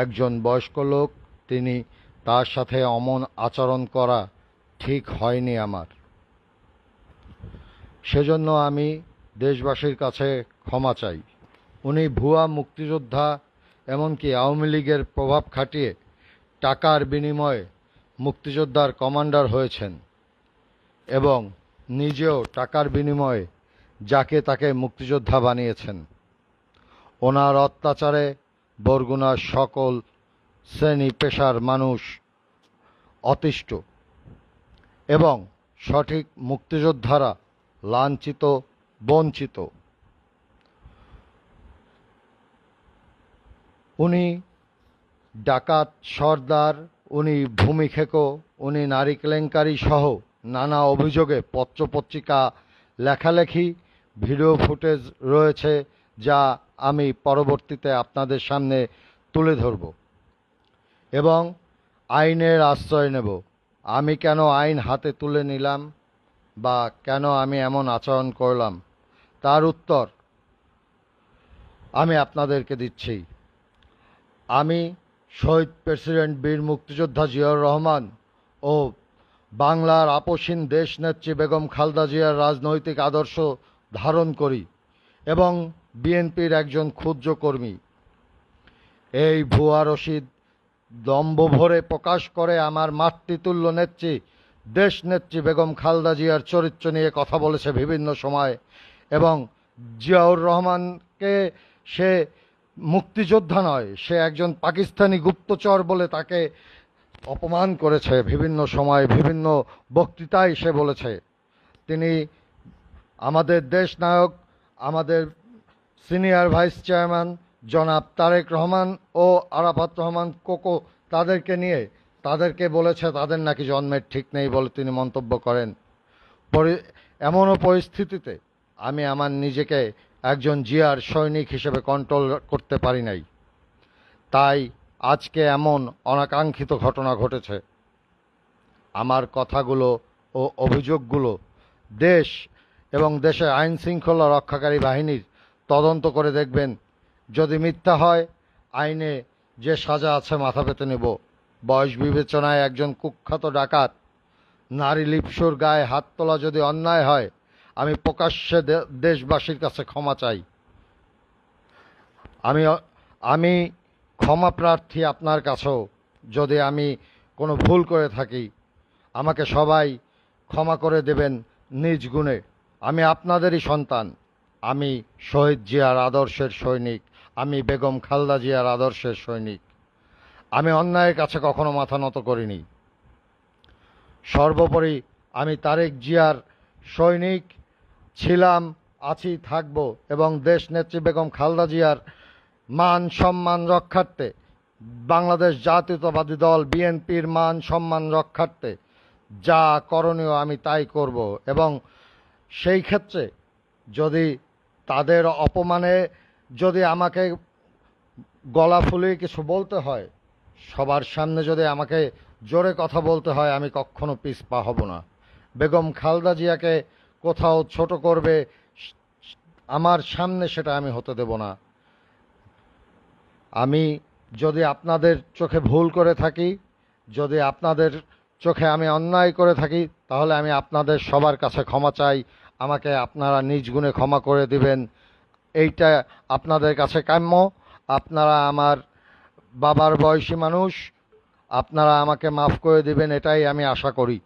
একজন বয়স্ক লোক, তিনি তার সাথে অমন আচরণ করা ঠিক হয়নি আমার। সেজন্য আমি দেশবাসীর কাছে ক্ষমা চাই। উনি ভুয়া মুক্তিযোদ্ধা, এমনকি আওয়ামী লীগের প্রভাব খাটিয়ে টাকার বিনিময়ে মুক্তিযোদ্ধার কমান্ডার হয়েছেন এবং নিজেও টাকার বিনিময়ে যাকে তাকে মুক্তিযোদ্ধা বানিয়েছেন। ওনার অত্যাচারে বরগুনার সকল শ্রেণী পেশার মানুষ অতিষ্ঠ এবং সঠিক মুক্তিযোদ্ধারা লাঞ্ছিত, বঞ্চিত। উনি ডাকাত সর্দার, উনি ভূমি খেকো, উনি নারী কেলেঙ্কারি সহ নানা অভিযোগে পত্রপত্রিকা লেখালেখি, ভিডিও ফুটেজ রয়েছে, যা আমি পরবর্তীতে আপনাদের সামনে তুলে ধরব এবং আইনের আশ্রয় নেব। আমি কেন আইন হাতে তুলে নিলাম বা কেন আমি এমন আচরণ করলাম, তার উত্তর আমি আপনাদেরকে দিচ্ছি। আমি শহীদ প্রেসিডেন্ট বীর মুক্তিযোদ্ধা জিয়াউর রহমান ও বাংলার আপসহীন দেশনেত্রী বেগম খালেদা জিয়ার রাজনৈতিক আদর্শ ধারণ করি এবং বিএনপির একজন ক্ষুদ্র কর্মী। এই ভুয়া রশিদ দম্ভ ভরে প্রকাশ করে আমার মাতৃতুল্য নেত্রী, দেশনেত্রী বেগম খালেদা জিয়ার চরিত্র নিয়ে কথা বলেছে বিভিন্ন সময় এবং জিয়াউর রহমানকে সে মুক্তিযোদ্ধা নয়, সে একজন পাকিস্তানি গুপ্তচর বলে তাকে অপমান করেছে। বিভিন্ন সময় বিভিন্ন বক্তৃতায় সে বলেছে তিনি আমাদের দেশ নায়ক, আমাদের সিনিয়র ভাইস চেয়ারম্যান জনাব তারেক রহমান ও আরাফাত রহমান কোকো, তাদেরকে নিয়ে তাদেরকে বলেছে তাদের নাকি জন্মের ঠিক নেই বলে তিনি মন্তব্য করেন। এমনও পরিস্থিতিতে আমি আমার নিজেকে একজন জিয়ার সৈনিক হিসেবে কন্ট্রোল করতে পারি নাই, তাই আজকে এমন অনাকাঙ্ক্ষিত ঘটনা ঘটেছে। আমার কথাগুলো ও অভিযোগগুলো দেশ এবং দেশের আইন শৃঙ্খলা রক্ষাকারী বাহিনীর তদন্ত করে দেখবেন। যদি মিথ্যা হয়, আইনে যে সাজা আছে মাথা পেতে নেব। বয়স বিবেচনায় একজন কুখ্যাত ডাকাত, নারী লিপসুর গায়ে হাত তোলা যদি অন্যায় হয়, আমি প্রকাশ্যে দেশবাসীর কাছে ক্ষমা চাই। আমি ক্ষমা প্রার্থী আপনার কাছেও। যদি আমি কোনো ভুল করে থাকি, আমাকে সবাই ক্ষমা করে দেবেন নিজ গুণে। আমি আপনাদেরই সন্তান, আমি শহীদ জিয়ার আদর্শের সৈনিক, আমি বেগম খালেদা জিয়ার আদর্শের সৈনিক। আমি অন্যায়ের কাছে কখনো মাথা নত করিনি। সর্বোপরি আমি তারেক জিয়ার সৈনিক ছিলাম, আছি, থাকব এবং দেশ নেত্রী বেগম খালেদা জিয়ার মান সম্মান রক্ষার্থে, বাংলাদেশ জাতীয়তাবাদী দল বিএনপির মান সম্মান রক্ষার্থে যা করণীয় আমি তাই করব। এবং সেই ক্ষেত্রে যদি তাদের অপমানে যদি আমাকে গলা ফুলিয়ে কিছু বলতে হয়, সবার সামনে যদি আমাকে জোরে কথা বলতে হয়, আমি কখনো পিছপা হব না। বেগম খালেদা জিয়াকে কোথাও ছোট করবে আমার সামনে, সেটা আমি হতে দেব না। আমি যদি আপনাদের চোখে ভুল করে থাকি, যদি আপনাদের চোখে আমি অন্যায় করে থাকি, তাহলে আমি আপনাদের সবার কাছে ক্ষমা চাই। আমাকে আপনারা নিজ গুণে ক্ষমা করে দিবেন, এইটা আপনাদের কাছে কাম্য। আপনারা আমার বাবার বয়সী মানুষ, আপনারা আমাকে মাফ করে দিবেন, এটাই আমি আশা করি।